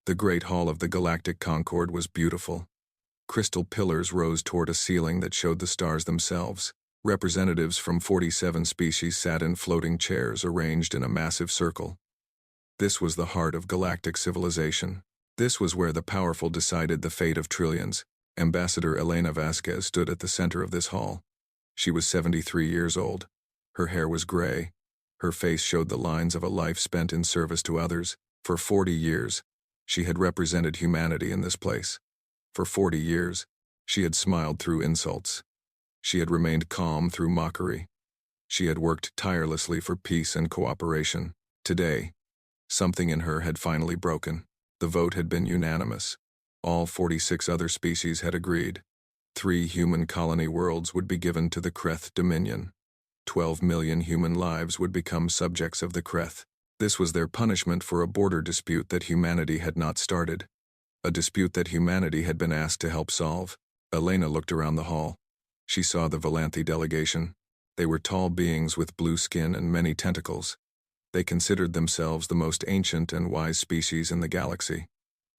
The great hall of the Galactic Concord was beautiful. Crystal pillars rose toward a ceiling that showed the stars themselves. Representatives from 47 species sat in floating chairs arranged in a massive circle. This was the heart of galactic civilization. This was where the powerful decided the fate of trillions. Ambassador Elena Vasquez stood at the center of this hall. She was 73 years old. Her hair was gray. Her face showed the lines of a life spent in service to others. For 40 years, she had represented humanity in this place. For 40 years, she had smiled through insults. She had remained calm through mockery. She had worked tirelessly for peace and cooperation. Today, something in her had finally broken. The vote had been unanimous. All 46 other species had agreed. 3 human colony worlds would be given to the Kreth Dominion. 12 million human lives would become subjects of the Kreth. This was their punishment for a border dispute that humanity had not started. A dispute that humanity had been asked to help solve. Elena looked around the hall. She saw the Valanthe delegation. They were tall beings with blue skin and many tentacles. They considered themselves the most ancient and wise species in the galaxy.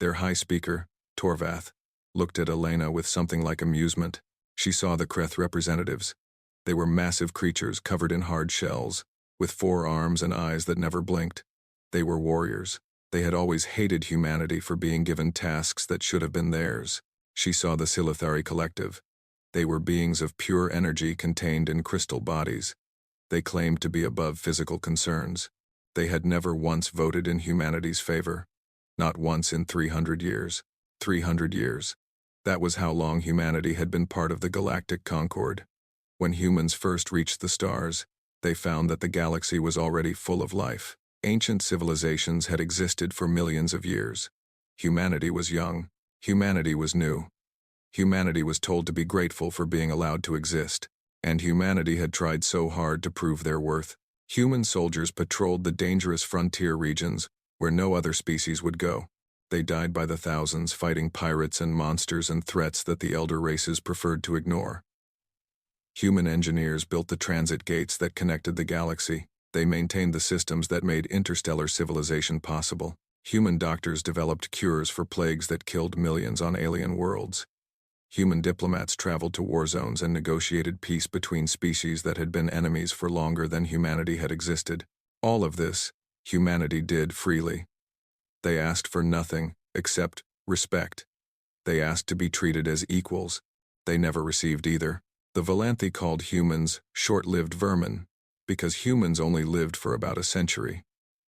Their high speaker, Torvath, looked at Elena with something like amusement. She saw the Kreth representatives. They were massive creatures covered in hard shells, with 4 arms and eyes that never blinked. They were warriors. They had always hated humanity for being given tasks that should have been theirs. She saw the Silithari Collective. They were beings of pure energy contained in crystal bodies. They claimed to be above physical concerns. They had never once voted in humanity's favor. Not once in 300 years. 300 years. That was how long humanity had been part of the Galactic Concord. When humans first reached the stars, they found that the galaxy was already full of life. Ancient civilizations had existed for millions of years. Humanity was young. Humanity was new. Humanity was told to be grateful for being allowed to exist, and humanity had tried so hard to prove their worth. Human soldiers patrolled the dangerous frontier regions where no other species would go. They died by the thousands fighting pirates and monsters and threats that the elder races preferred to ignore. Human engineers built the transit gates that connected the galaxy. They maintained the systems that made interstellar civilization possible. Human doctors developed cures for plagues that killed millions on alien worlds. Human diplomats traveled to war zones and negotiated peace between species that had been enemies for longer than humanity had existed. All of this, humanity did freely. They asked for nothing except respect. They asked to be treated as equals. They never received either. The Valanthe called humans short-lived vermin, because humans only lived for about a century.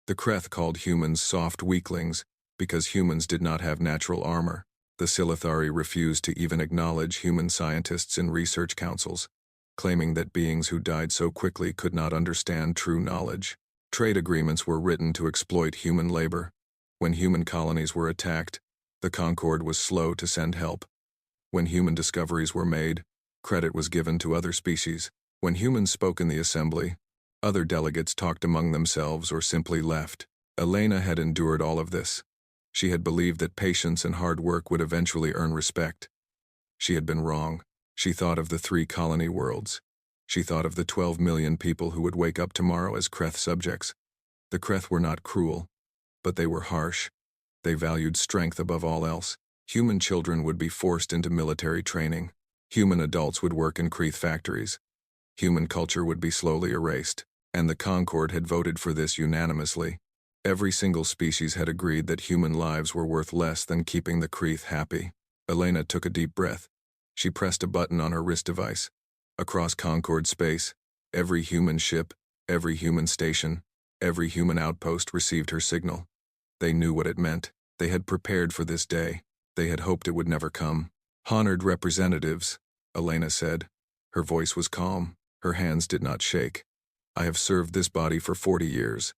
The Kreth called humans soft weaklings, because humans did not have natural armor. The Silithari refused to even acknowledge human scientists in research councils, claiming that beings who died so quickly could not understand true knowledge. Trade agreements were written to exploit human labor. When human colonies were attacked, the Concord was slow to send help. When human discoveries were made, credit was given to other species. When humans spoke in the assembly, other delegates talked among themselves or simply left. Elena had endured all of this. She had believed that patience and hard work would eventually earn respect. She had been wrong. She thought of the 3 colony worlds. She thought of the 12 million people who would wake up tomorrow as Kreth subjects. The Kreth were not cruel, but they were harsh. They valued strength above all else. Human children would be forced into military training. Human adults would work in Kreth factories. Human culture would be slowly erased, and the Concord had voted for this unanimously. Every single species had agreed that human lives were worth less than keeping the Kreth happy. Elena took a deep breath. She pressed a button on her wrist device. Across Concord space, every human ship, every human station, every human outpost received her signal. They knew what it meant. They had prepared for this day. They had hoped it would never come. "Honored representatives," Elena said. Her voice was calm. Her hands did not shake. "I have served this body for 40 years.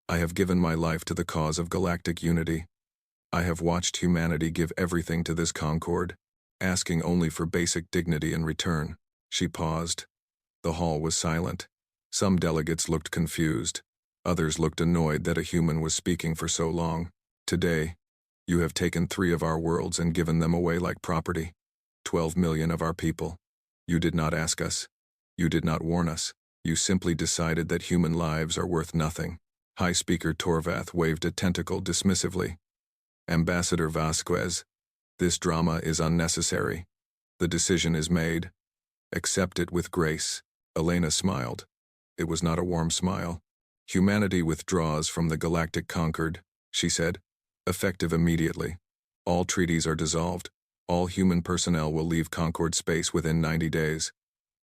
I have given my life to the cause of galactic unity. I have watched humanity give everything to this Concord, asking only for basic dignity in return." She paused. The hall was silent. Some delegates looked confused. Others looked annoyed that a human was speaking for so long. "Today, you have taken 3 of our worlds and given them away like property. 12 million of our people. You did not ask us. You did not warn us. You simply decided that human lives are worth nothing." High Speaker Torvath waved a tentacle dismissively. Ambassador Vasquez, this drama is unnecessary. The decision is made. Accept it with grace. Elena smiled. It was not a warm smile. Humanity withdraws from the Galactic Concord, she said, effective immediately. All treaties are dissolved. All human personnel will leave Concord space within 90 days.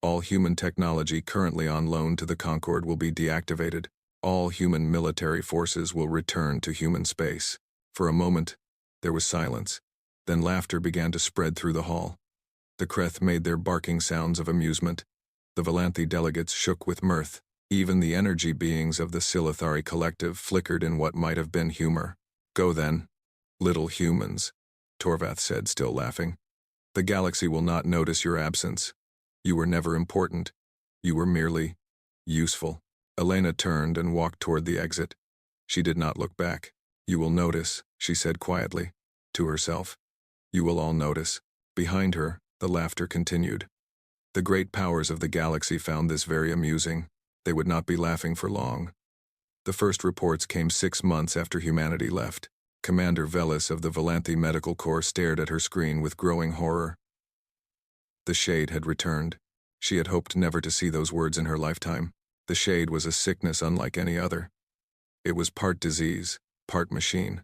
All human technology currently on loan to the Concord will be deactivated. All human military forces will return to human space. For a moment, there was silence. Then laughter began to spread through the hall. The Kreth made their barking sounds of amusement. The Valanthi delegates shook with mirth. Even the energy beings of the Silithari collective flickered in what might have been humor. Go then, little humans, Torvath said, still laughing. The galaxy will not notice your absence. You were never important. You were merely useful. Elena turned and walked toward the exit. She did not look back. You will notice, she said quietly, to herself. You will all notice. Behind her, the laughter continued. The great powers of the galaxy found this very amusing. They would not be laughing for long. The first reports came 6 months after humanity left. Commander Velis of the Valanthi Medical Corps stared at her screen with growing horror. The shade had returned. She had hoped never to see those words in her lifetime. The shade was a sickness unlike any other. It was part disease, part machine.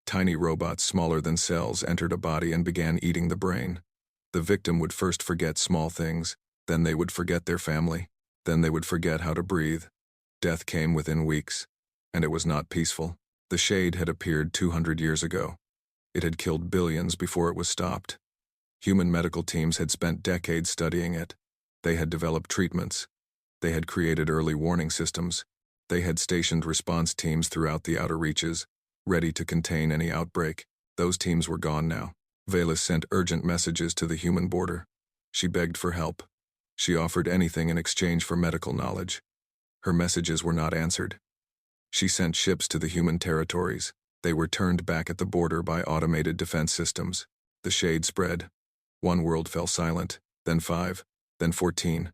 Tiny robots smaller than cells entered a body and began eating the brain. The victim would first forget small things, then they would forget their family, then they would forget how to breathe. Death came within weeks, and it was not peaceful. The shade had appeared 200 years ago. It had killed billions before it was stopped. Human medical teams had spent decades studying it. They had developed treatments. They had created early warning systems. They had stationed response teams throughout the outer reaches, ready to contain any outbreak. Those teams were gone now. Velis sent urgent messages to the human border. She begged for help. She offered anything in exchange for medical knowledge. Her messages were not answered. She sent ships to the human territories. They were turned back at the border by automated defense systems. The shade spread. One world fell silent, then 5, then 14.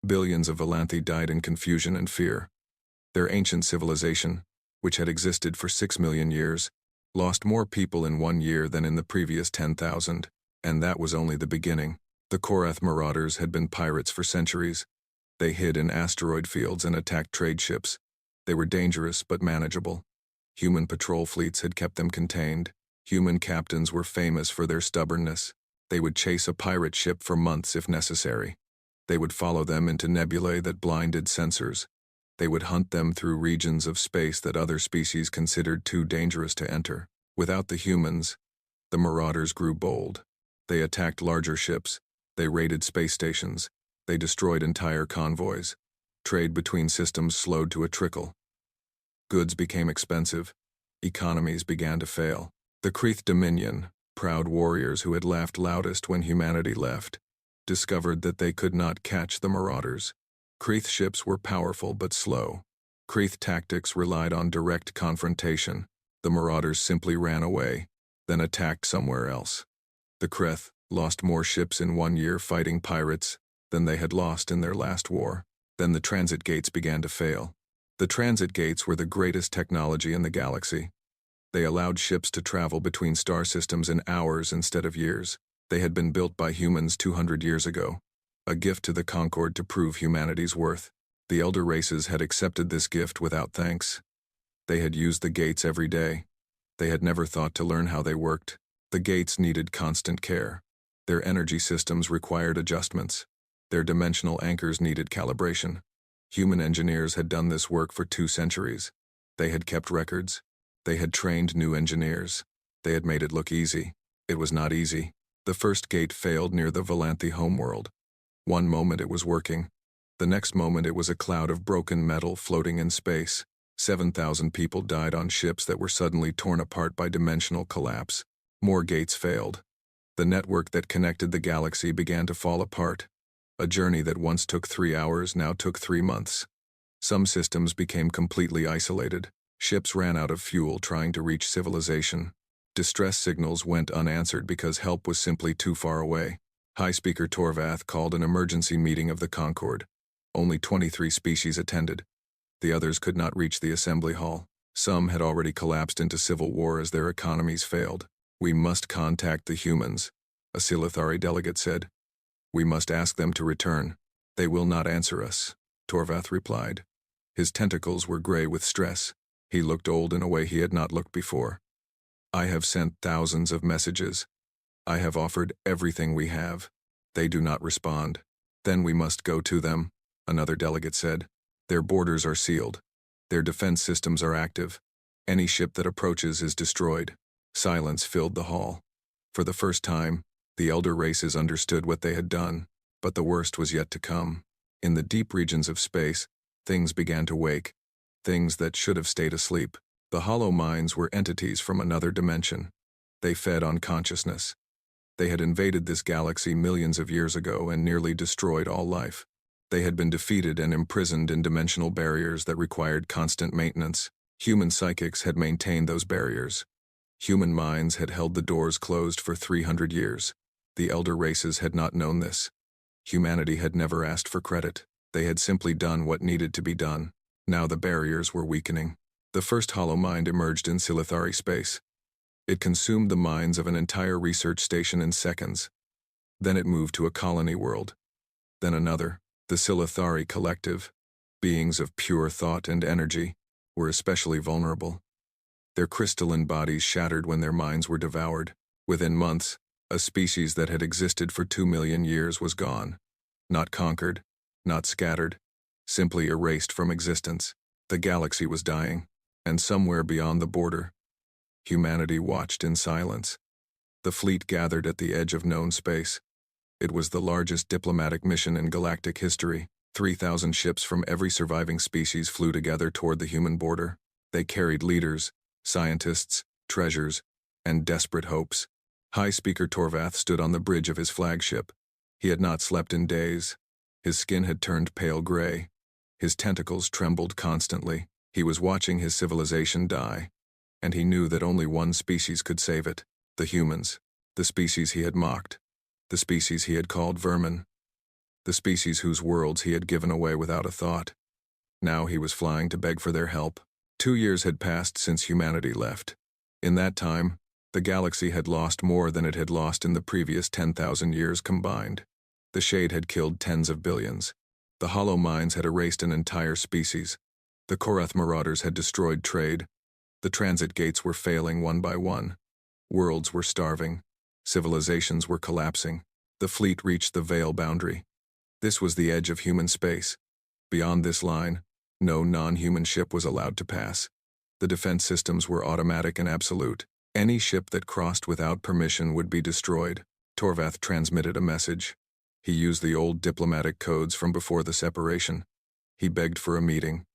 Billions of Valanthi died in confusion and fear. Their ancient civilization, which had existed for 6 million years, lost more people in 1 year than in the previous 10,000, and that was only the beginning. The Korath marauders had been pirates for centuries. They hid in asteroid fields and attacked trade ships. They were dangerous but manageable. Human patrol fleets had kept them contained. Human captains were famous for their stubbornness. They would chase a pirate ship for months if necessary. They would follow them into nebulae that blinded sensors. They would hunt them through regions of space that other species considered too dangerous to enter. Without the humans, the marauders grew bold. They attacked larger ships. They raided space stations. They destroyed entire convoys. Trade between systems slowed to a trickle. Goods became expensive. Economies began to fail. The Kreeth Dominion, proud warriors who had laughed loudest when humanity left, discovered that they could not catch the marauders. Kreeth ships were powerful but slow. Kreeth tactics relied on direct confrontation. The marauders simply ran away, then attacked somewhere else. The Kreth lost more ships in 1 year fighting pirates than they had lost in their last war. Then the transit gates began to fail. The transit gates were the greatest technology in the galaxy. They allowed ships to travel between star systems in hours instead of years. They had been built by humans 200 years ago, a gift to the Concord to prove humanity's worth. The elder races had accepted this gift without thanks. They had used the gates every day. They had never thought to learn how they worked. The gates needed constant care. Their energy systems required adjustments. Their dimensional anchors needed calibration. Human engineers had done this work for 2 centuries. They had kept records. They had trained new engineers. They had made it look easy. It was not easy. The first gate failed near the Valanthi homeworld. One moment it was working. The next moment it was a cloud of broken metal floating in space. 7,000 people died on ships that were suddenly torn apart by dimensional collapse. More gates failed. The network that connected the galaxy began to fall apart. A journey that once took 3 hours now took 3 months. Some systems became completely isolated. Ships ran out of fuel trying to reach civilization. Distress signals went unanswered because help was simply too far away. High Speaker Torvath called an emergency meeting of the Concord. Only 23 species attended. The others could not reach the assembly hall. Some had already collapsed into civil war as their economies failed. "We must contact the humans," a Silithari delegate said. "We must ask them to return. They will not answer us," Torvath replied. His tentacles were gray with stress. He looked old in a way he had not looked before. "I have sent thousands of messages. I have offered everything we have. They do not respond. Then we must go to them," another delegate said. "Their borders are sealed. Their defense systems are active. Any ship that approaches is destroyed." Silence filled the hall. For the first time, the elder races understood what they had done, but the worst was yet to come. In the deep regions of space, things began to wake, things that should have stayed asleep. The hollow minds were entities from another dimension. They fed on consciousness. They had invaded this galaxy millions of years ago and nearly destroyed all life. They had been defeated and imprisoned in dimensional barriers that required constant maintenance. Human psychics had maintained those barriers. Human minds had held the doors closed for 300 years. The elder races had not known this. Humanity had never asked for credit. They had simply done what needed to be done. Now the barriers were weakening. The first hollow mind emerged in Silithari space. It consumed the minds of an entire research station in seconds. Then it moved to a colony world. Then another. The Silithari collective, beings of pure thought and energy, were especially vulnerable. Their crystalline bodies shattered when their minds were devoured. Within months, a species that had existed for 2 million years was gone. Not conquered, not scattered, simply erased from existence. The galaxy was dying, and somewhere beyond the border, humanity watched in silence. The fleet gathered at the edge of known space. It was the largest diplomatic mission in galactic history. 3,000 ships from every surviving species flew together toward the human border. They carried leaders, scientists, treasures, and desperate hopes. High Speaker Torvath stood on the bridge of his flagship. He had not slept in days. His skin had turned pale gray. His tentacles trembled constantly. He was watching his civilization die, and he knew that only one species could save it: the humans, the species he had mocked. The species he had called vermin. The species whose worlds he had given away without a thought. Now he was flying to beg for their help. 2 years had passed since humanity left. In that time, the galaxy had lost more than it had lost in the previous 10,000 years combined. The Shade had killed tens of billions. The Hollow Minds had erased an entire species. The Korath Marauders had destroyed trade. The transit gates were failing one by one. Worlds were starving. Civilizations were collapsing. The fleet reached the veil boundary. This was the edge of human space. Beyond this line, no non-human ship was allowed to pass. The defense systems were automatic and absolute. Any ship that crossed without permission would be destroyed. Torvath transmitted a message. He used the old diplomatic codes from before the separation. He begged for a meeting.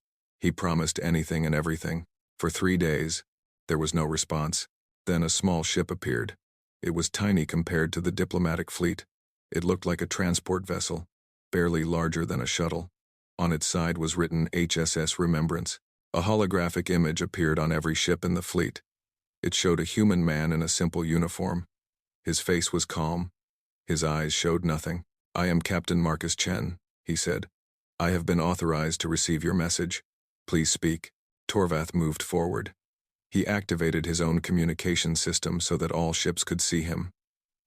He promised anything and everything. For 3 days, there was no response. Then a small ship appeared. It was tiny compared to the diplomatic fleet. It looked like a transport vessel, barely larger than a shuttle. On its side was written HSS Remembrance. A holographic image appeared on every ship in the fleet. It showed a human man in a simple uniform. His face was calm. His eyes showed nothing. "I am Captain Marcus Chen," he said. "I have been authorized to receive your message. Please speak." Torvath moved forward. He activated his own communication system so that all ships could see him.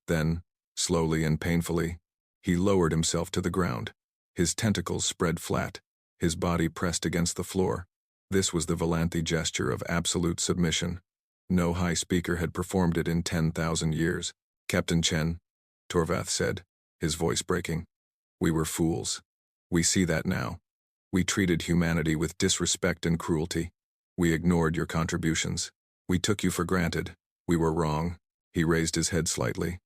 Then, slowly and painfully, he lowered himself to the ground. His tentacles spread flat. His body pressed against the floor. This was the Volanthi gesture of absolute submission. No high speaker had performed it in 10,000 years. "Captain Chen," Torvath said, his voice breaking, "we were fools. We see that now. We treated humanity with disrespect and cruelty. We ignored your contributions. We took you for granted. We were wrong." He raised his head slightly.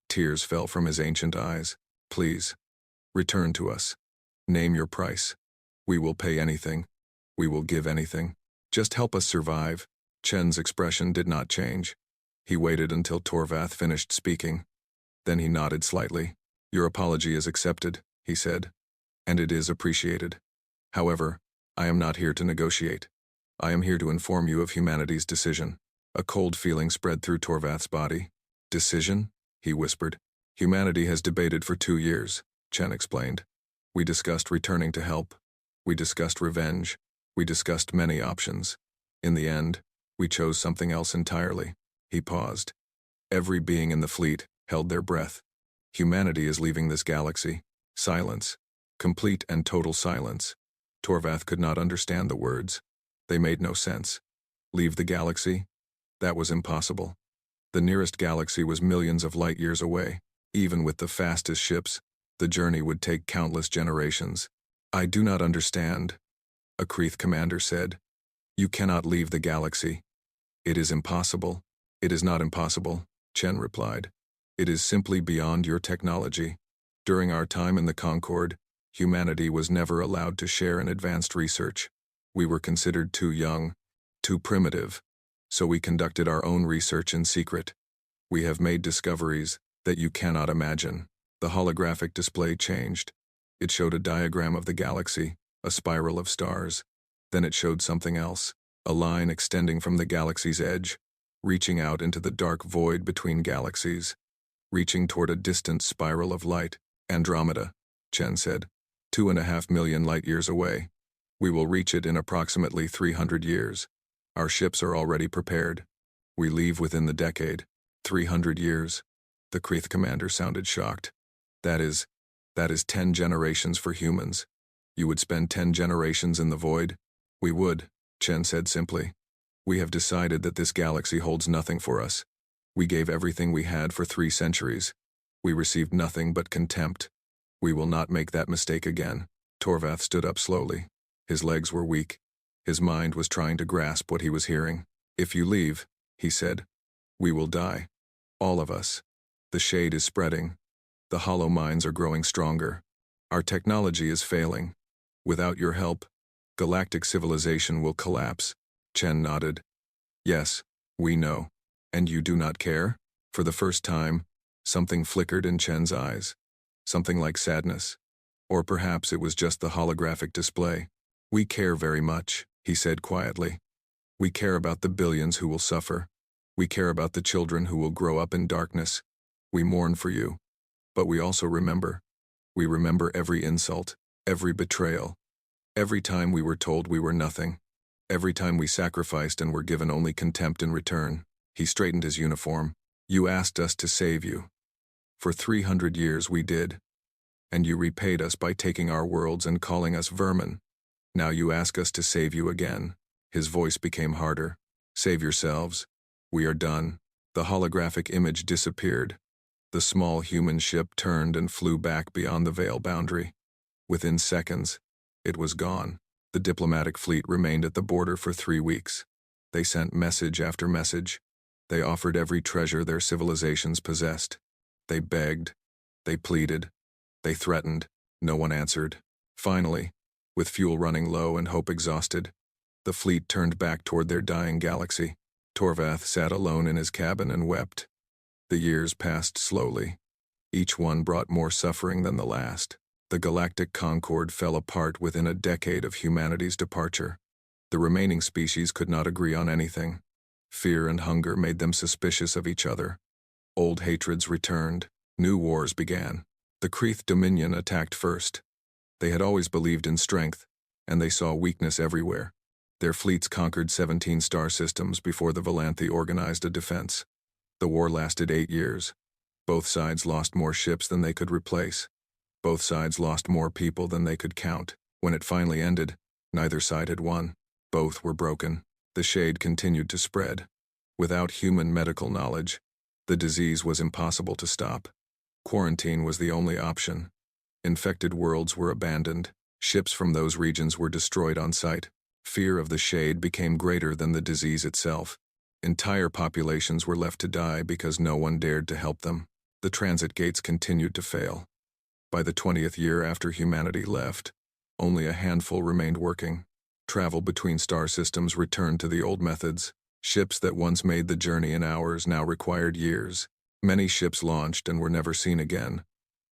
Tears fell from his ancient eyes. "Please, return to us. Name your price. We will pay anything. We will give anything. Just help us survive." Chen's expression did not change. He waited until Torvath finished speaking. Then he nodded slightly. "Your apology is accepted," he said, "and it is appreciated. However, I am not here to negotiate. I am here to inform you of humanity's decision." A cold feeling spread through Torvath's body. "Decision?" he whispered. "Humanity has debated for 2 years," Chen explained. "We discussed returning to help. We discussed revenge. We discussed many options. In the end, we chose something else entirely. He paused. Every being in the fleet held their breath. Humanity is leaving this galaxy. Silence. Complete and total silence. Torvath could not understand the words. They made no sense. Leave the galaxy? That was impossible. The nearest galaxy was millions of light years away. Even with the fastest ships, the journey would take countless generations. I do not understand, a Kreeth commander said. You cannot leave the galaxy. It is impossible. It is not impossible, Chen replied. It is simply beyond your technology. During our time in the Concord, humanity was never allowed to share in advanced research. We were considered too young, too primitive, so we conducted our own research in secret. We have made discoveries that you cannot imagine. The holographic display changed. It showed a diagram of the galaxy, a spiral of stars. Then it showed something else, a line extending from the galaxy's edge, reaching out into the dark void between galaxies, reaching toward a distant spiral of light. Andromeda, Chen said, 2.5 million light-years away. We will reach it in approximately 300 years. Our ships are already prepared. We leave within the decade. 300 years. The Kreeth commander sounded shocked. That is 10 generations for humans. You would spend 10 generations in the void? We would, Chen said simply. We have decided that this galaxy holds nothing for us. We gave everything we had for 3 centuries. We received nothing but contempt. We will not make that mistake again. Torvath stood up slowly. His legs were weak. His mind was trying to grasp what he was hearing. If you leave, he said, we will die. All of us. The shade is spreading. The hollow minds are growing stronger. Our technology is failing. Without your help, galactic civilization will collapse. Chen nodded. Yes, we know. And you do not care? For the first time, something flickered in Chen's eyes. Something like sadness. Or perhaps it was just the holographic display. We care very much, he said quietly. We care about the billions who will suffer. We care about the children who will grow up in darkness. We mourn for you. But we also remember. We remember every insult, every betrayal. Every time we were told we were nothing. Every time we sacrificed and were given only contempt in return. He straightened his uniform. You asked us to save you. For 300 years we did. And you repaid us by taking our worlds and calling us vermin. Now you ask us to save you again. His voice became harder. Save yourselves. We are done. The holographic image disappeared. The small human ship turned and flew back beyond the veil boundary. Within seconds, it was gone. The diplomatic fleet remained at the border for 3 weeks. They sent message after message. They offered every treasure their civilizations possessed. They begged. They pleaded. They threatened. No one answered. Finally, with fuel running low and hope exhausted, the fleet turned back toward their dying galaxy. Torvath sat alone in his cabin and wept. The years passed slowly. Each one brought more suffering than the last. The Galactic Concord fell apart within a decade of humanity's departure. The remaining species could not agree on anything. Fear and hunger made them suspicious of each other. Old hatreds returned. New wars began. The Kreeth Dominion attacked first. They had always believed in strength, and they saw weakness everywhere. Their fleets conquered 17 star systems before the Valanthi organized a defense. The war lasted 8 years. Both sides lost more ships than they could replace. Both sides lost more people than they could count. When it finally ended, neither side had won. Both were broken. The shade continued to spread. Without human medical knowledge, the disease was impossible to stop. Quarantine was the only option. Infected worlds were abandoned. Ships from those regions were destroyed on sight. Fear of the shade became greater than the disease itself. Entire populations were left to die because no one dared to help them. The transit gates continued to fail. By the 20th year after humanity left, only a handful remained working. Travel between star systems returned to the old methods. Ships that once made the journey in hours now required years. Many ships launched and were never seen again.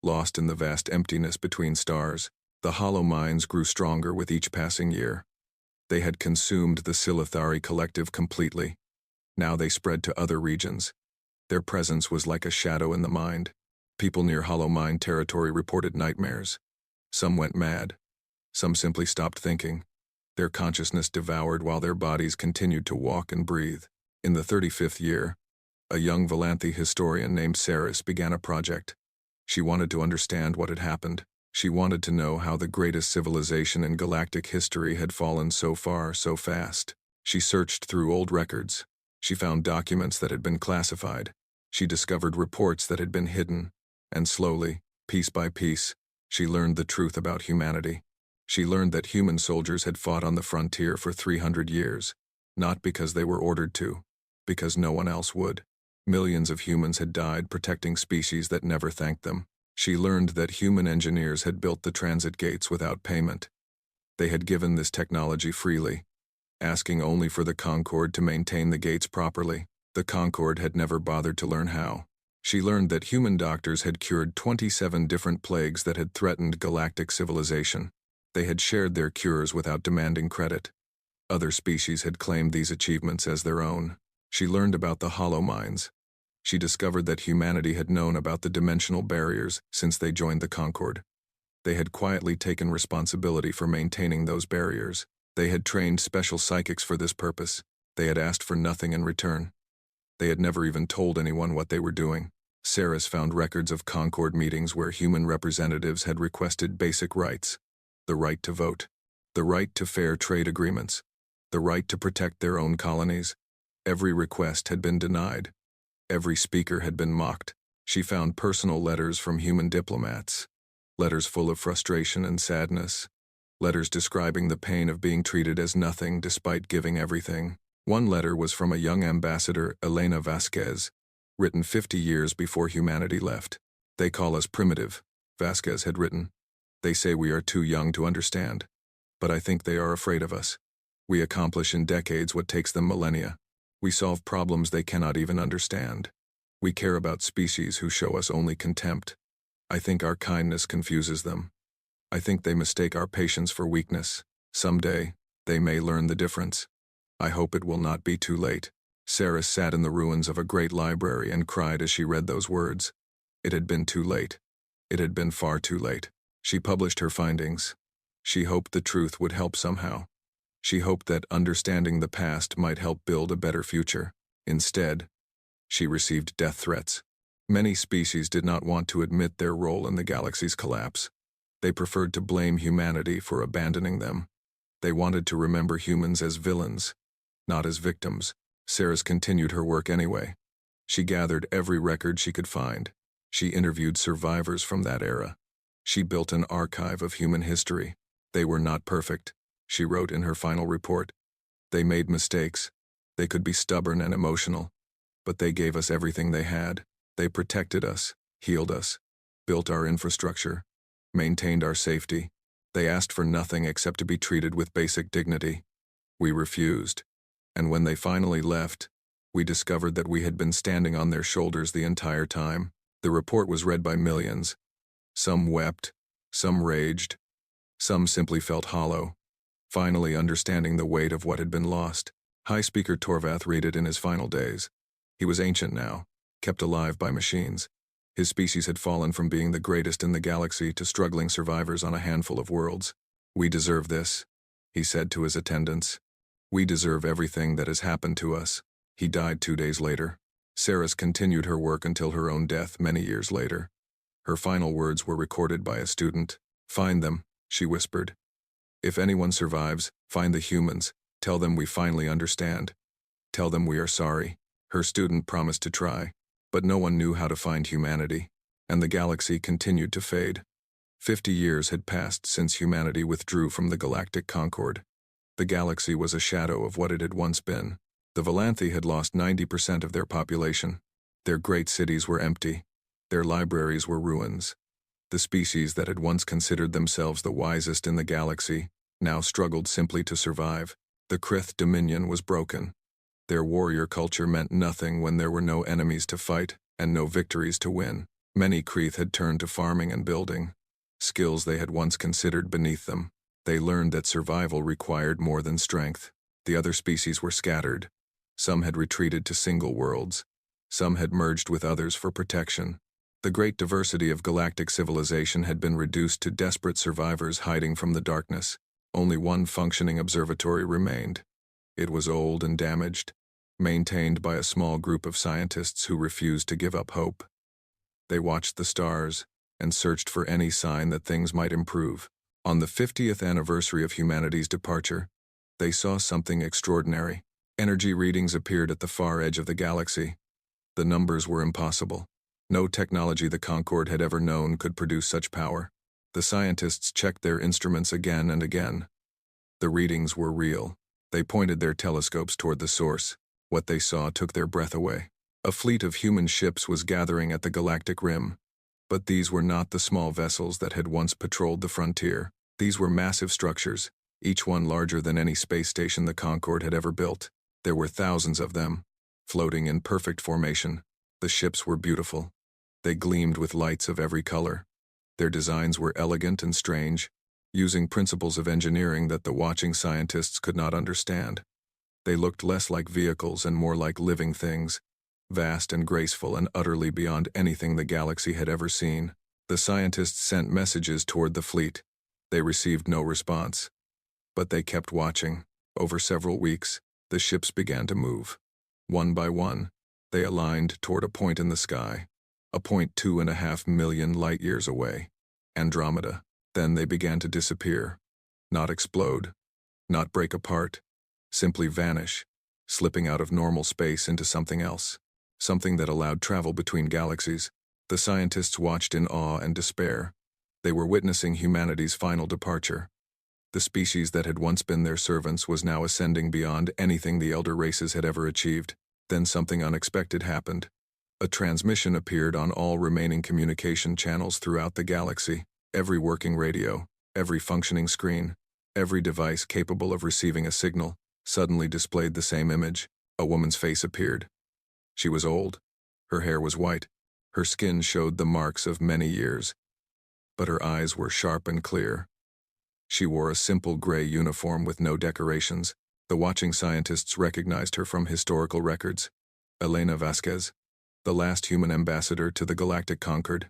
Lost in the vast emptiness between stars, the hollow minds grew stronger with each passing year. They had consumed the Silithari collective completely. Now they spread to other regions. Their presence was like a shadow in the mind. People near Hollow Mind territory reported nightmares. Some went mad. Some simply stopped thinking. their consciousness devoured while their bodies continued to walk and breathe. In the 35th year, a young Valanthi historian named Saris began a project. She wanted to understand what had happened. She wanted to know how the greatest civilization in galactic history had fallen so far so fast. She searched through old records. She found documents that had been classified. She discovered reports that had been hidden. And slowly, piece by piece, she learned the truth about humanity. She learned that human soldiers had fought on the frontier for 300 years, not because they were ordered to, because no one else would. Millions of humans had died protecting species that never thanked them. She learned that human engineers had built the transit gates without payment. They had given this technology freely, asking only for the Concorde to maintain the gates properly. The Concorde had never bothered to learn how. She learned that human doctors had cured 27 different plagues that had threatened galactic civilization. They had shared their cures without demanding credit. Other species had claimed these achievements as their own. She learned about the hollow minds. She discovered that humanity had known about the dimensional barriers since they joined the Concorde. They had quietly taken responsibility for maintaining those barriers. They had trained special psychics for this purpose. They had asked for nothing in return. They had never even told anyone what they were doing. Saris found records of Concorde meetings where human representatives had requested basic rights: the right to vote, the right to fair trade agreements, the right to protect their own colonies. Every request had been denied. Every speaker had been mocked. She found personal letters from human diplomats, letters full of frustration and sadness, letters describing the pain of being treated as nothing despite giving everything. One letter was from a young ambassador, Elena Vasquez, written 50 years before humanity left. "They call us primitive," Vasquez had written. "They say we are too young to understand. But I think they are afraid of us. We accomplish in decades what takes them millennia. We solve problems they cannot even understand. We care about species who show us only contempt. I think our kindness confuses them. I think they mistake our patience for weakness. Someday, they may learn the difference. I hope it will not be too late." Saris sat in the ruins of a great library and cried as she read those words. It had been too late. It had been far too late. She published her findings. She hoped the truth would help somehow. She hoped that understanding the past might help build a better future. Instead, she received death threats. Many species did not want to admit their role in the galaxy's collapse. They preferred to blame humanity for abandoning them. They wanted to remember humans as villains, not as victims. Saris continued her work anyway. She gathered every record she could find. She interviewed survivors from that era. She built an archive of human history. They were not perfect, she wrote in her final report. They made mistakes. They could be stubborn and emotional. But they gave us everything they had. They protected us, healed us, built our infrastructure, maintained our safety. They asked for nothing except to be treated with basic dignity. We refused. And when they finally left, we discovered that we had been standing on their shoulders the entire time. The report was read by millions. Some wept, some raged, some simply felt hollow, finally understanding the weight of what had been lost. High Speaker Torvath read it in his final days. He was ancient now, kept alive by machines. His species had fallen from being the greatest in the galaxy to struggling survivors on a handful of worlds. "We deserve this," he said to his attendants. "We deserve everything that has happened to us." He died 2 days later. Saris continued her work until her own death many years later. Her final words were recorded by a student. "Find them," she whispered. "If anyone survives, find the humans. Tell them we finally understand. Tell them we are sorry." Her student promised to try, but no one knew how to find humanity, and the galaxy continued to fade. 50 years had passed since humanity withdrew from the Galactic Concorde. The galaxy was a shadow of what it had once been. The Valanthi had lost 90% of their population. Their great cities were empty. Their libraries were ruins. The species that had once considered themselves the wisest in the galaxy now struggled simply to survive. The Krith dominion was broken. Their warrior culture meant nothing when there were no enemies to fight and no victories to win. Many Krith had turned to farming and building, skills they had once considered beneath them. They learned that survival required more than strength. The other species were scattered. Some had retreated to single worlds. Some had merged with others for protection. The great diversity of galactic civilization had been reduced to desperate survivors hiding from the darkness. Only one functioning observatory remained. It was old and damaged, maintained by a small group of scientists who refused to give up hope. They watched the stars and searched for any sign that things might improve. On the 50th anniversary of humanity's departure, they saw something extraordinary. Energy readings appeared at the far edge of the galaxy. The numbers were impossible. No technology the Concorde had ever known could produce such power. The scientists checked their instruments again and again. The readings were real. They pointed their telescopes toward the source. What they saw took their breath away. A fleet of human ships was gathering at the galactic rim. But these were not the small vessels that had once patrolled the frontier. These were massive structures, each one larger than any space station the Concorde had ever built. There were thousands of them, floating in perfect formation. The ships were beautiful. They gleamed with lights of every color. Their designs were elegant and strange, using principles of engineering that the watching scientists could not understand. They looked less like vehicles and more like living things, vast and graceful and utterly beyond anything the galaxy had ever seen. The scientists sent messages toward the fleet. They received no response. But they kept watching. Over several weeks, the ships began to move. One by one, they aligned toward a point in the sky, a point 2.5 million light-years away, Andromeda. Then they began to disappear. Not explode, not break apart, simply vanish, slipping out of normal space into something else, something that allowed travel between galaxies. The scientists watched in awe and despair. They were witnessing humanity's final departure. The species that had once been their servants was now ascending beyond anything the elder races had ever achieved. Then something unexpected happened. A transmission appeared on all remaining communication channels throughout the galaxy. Every working radio, every functioning screen, every device capable of receiving a signal suddenly displayed the same image. A woman's face appeared. She was old. Her hair was white. Her skin showed the marks of many years. But her eyes were sharp and clear. She wore a simple gray uniform with no decorations. The watching scientists recognized her from historical records. Elena Vasquez, the last human ambassador to the Galactic Concorde.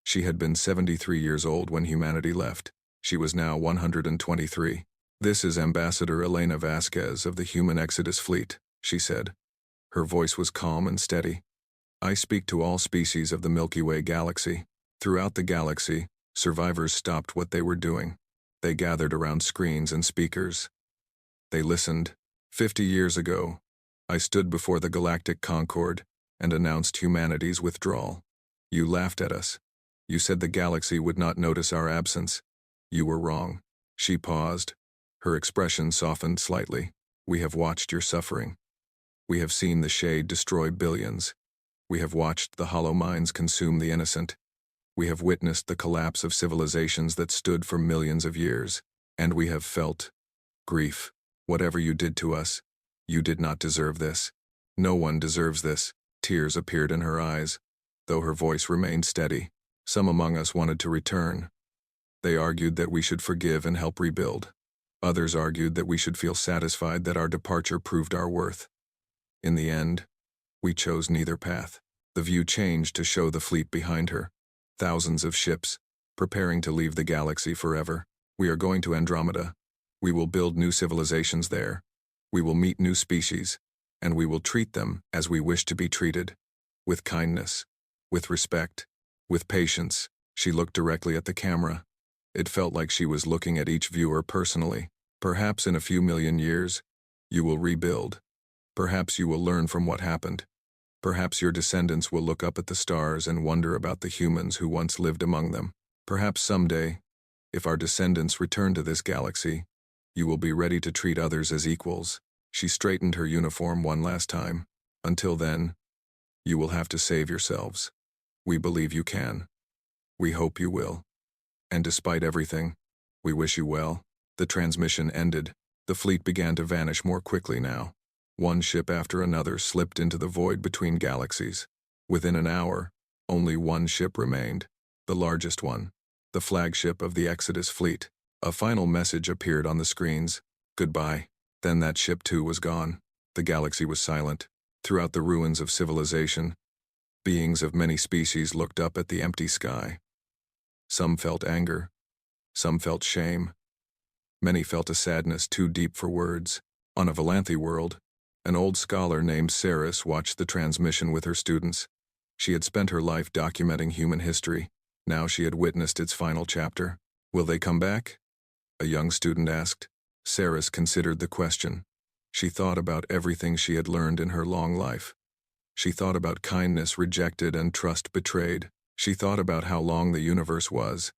She had been 73 years old when humanity left. She was now 123. "This is Ambassador Elena Vasquez of the Human Exodus Fleet," she said. Her voice was calm and steady. "I speak to all species of the Milky Way galaxy. Throughout the galaxy, survivors stopped what they were doing. They gathered around screens and speakers. They listened. 50 years ago, I stood before the Galactic Concorde and announced humanity's withdrawal. You laughed at us. You said the galaxy would not notice our absence. You were wrong." She paused. Her expression softened slightly. "We have watched your suffering. We have seen the shade destroy billions. We have watched the hollow minds consume the innocent. We have witnessed the collapse of civilizations that stood for millions of years. And we have felt grief. Whatever you did to us, you did not deserve this. No one deserves this." Tears appeared in her eyes, though her voice remained steady. "Some among us wanted to return. They argued that we should forgive and help rebuild. Others argued that we should feel satisfied that our departure proved our worth. In the end, we chose neither path." The view changed to show the fleet behind her. Thousands of ships, preparing to leave the galaxy forever. "We are going to Andromeda. We will build new civilizations there. We will meet new species, and we will treat them as we wish to be treated. With kindness, with respect, with patience." She looked directly at the camera. It felt like she was looking at each viewer personally. "Perhaps in a few million years, you will rebuild. Perhaps you will learn from what happened. Perhaps your descendants will look up at the stars and wonder about the humans who once lived among them. Perhaps someday, if our descendants return to this galaxy, you will be ready to treat others as equals." She straightened her uniform one last time. "Until then, you will have to save yourselves. We believe you can. We hope you will. And despite everything, we wish you well." The transmission ended. The fleet began to vanish more quickly now. One ship after another slipped into the void between galaxies. Within an hour, only one ship remained, the largest one, the flagship of the Exodus fleet. A final message appeared on the screens: "Goodbye." Then that ship too was gone. The galaxy was silent. Throughout the ruins of civilization, beings of many species looked up at the empty sky. Some felt anger. Some felt shame. Many felt a sadness too deep for words. On a Valanthi world, an old scholar named Saris watched the transmission with her students. She had spent her life documenting human history. Now she had witnessed its final chapter. Will they come back? A young student asked. Saris considered the question. She thought about everything she had learned in her long life. She thought about kindness rejected and trust betrayed. She thought about how long the universe was,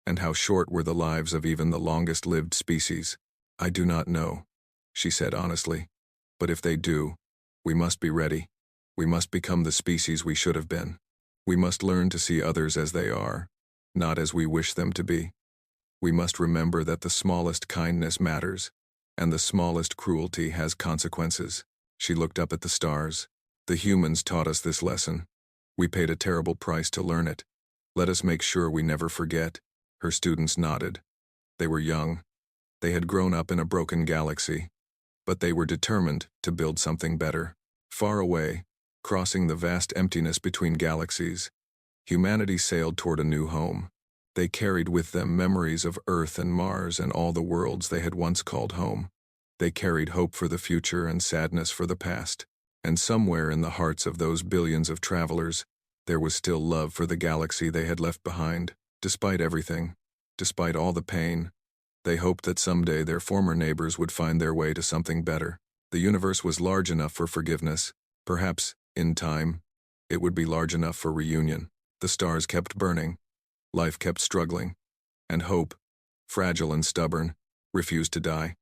and how short were the lives of even the longest-lived species. I do not know, she said honestly. But if they do, we must be ready. We must become the species we should have been. We must learn to see others as they are, not as we wish them to be. We must remember that the smallest kindness matters, and the smallest cruelty has consequences. She looked up at the stars. The humans taught us this lesson. We paid a terrible price to learn it. Let us make sure we never forget. Her students nodded. They were young. They had grown up in a broken galaxy. But they were determined to build something better. Far away, crossing the vast emptiness between galaxies, humanity sailed toward a new home. They carried with them memories of Earth and Mars and all the worlds they had once called home. They carried hope for the future and sadness for the past. And somewhere in the hearts of those billions of travelers, there was still love for the galaxy they had left behind. Despite everything, despite all the pain, they hoped that someday their former neighbors would find their way to something better. The universe was large enough for forgiveness. Perhaps, in time, it would be large enough for reunion. The stars kept burning. Life kept struggling. And hope, fragile and stubborn, refused to die.